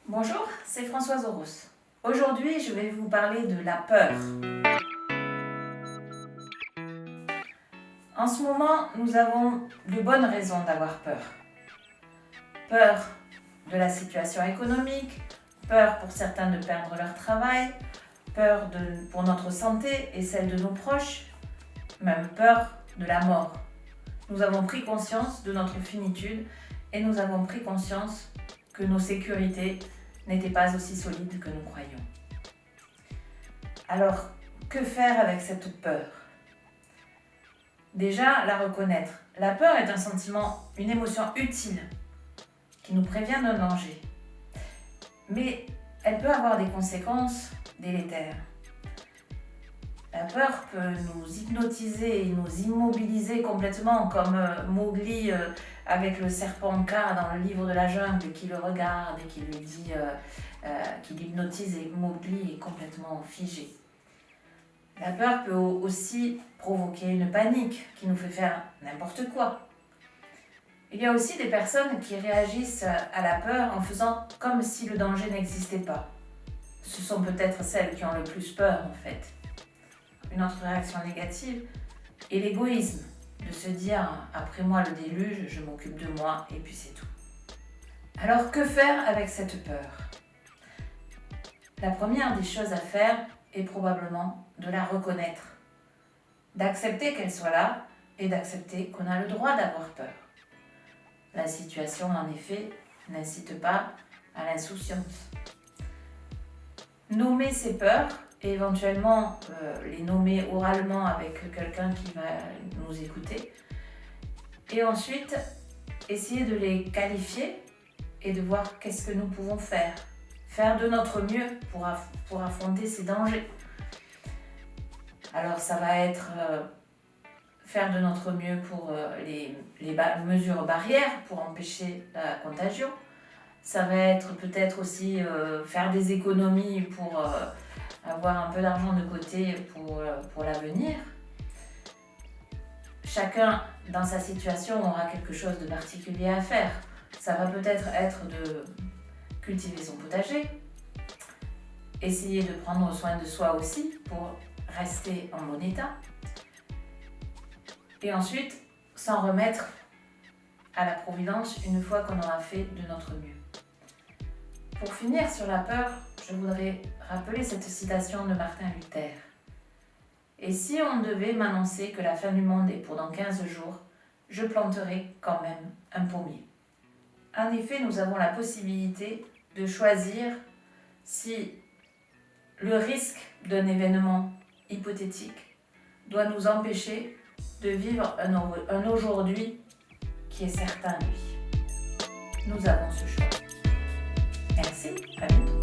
Bonjour, c'est Françoise Oros. Aujourd'hui, je vais vous parler de la peur. En ce moment, nous avons de bonnes raisons d'avoir peur. Peur de la situation économique, peur pour certains de perdre leur travail, peur pour notre santé et celle de nos proches, même peur de la mort. Nous avons pris conscience de notre finitude et nous avons pris conscience que nos sécurités n'étaient pas aussi solides que nous croyions. Alors, que faire avec cette peur ? Déjà, la reconnaître. La peur est un sentiment, une émotion utile qui nous prévient d'un danger. Mais elle peut avoir des conséquences délétères. La peur peut nous hypnotiser et nous immobiliser complètement, comme Mowgli avec le serpent K dans le livre de la jungle qui le regarde et qui lui dit qu'il hypnotise et Mowgli est complètement figé. La peur peut aussi provoquer une panique qui nous fait faire n'importe quoi. Il y a aussi des personnes qui réagissent à la peur en faisant comme si le danger n'existait pas. Ce sont peut-être celles qui ont le plus peur en fait. Une autre réaction négative est l'égoïsme, de se dire « après moi le déluge, je m'occupe de moi et puis c'est tout ». Alors que faire avec cette peur ? La première des choses à faire est probablement de la reconnaître, d'accepter qu'elle soit là et d'accepter qu'on a le droit d'avoir peur. La situation en effet n'incite pas à l'insouciance. Nommer ses peurs et éventuellement les nommer oralement avec quelqu'un qui va nous écouter. Et ensuite, essayer de les qualifier et de voir qu'est-ce que nous pouvons faire. Faire de notre mieux pour affronter ces dangers. Alors ça va être faire de notre mieux pour les mesures barrières pour empêcher la contagion. Ça va être peut-être aussi faire des économies pour avoir un peu d'argent de côté pour l'avenir. Chacun, dans sa situation, aura quelque chose de particulier à faire. Ça va peut-être être de cultiver son potager, essayer de prendre soin de soi aussi pour rester en bon état, et ensuite s'en remettre à la providence une fois qu'on aura fait de notre mieux. Pour finir sur la peur, je voudrais rappeler cette citation de Martin Luther. « Et si on devait m'annoncer que la fin du monde est pour dans 15 jours, je planterai quand même un pommier. » En effet, nous avons la possibilité de choisir si le risque d'un événement hypothétique doit nous empêcher de vivre un aujourd'hui qui est certain, lui. Nous avons ce choix. Merci, à bientôt.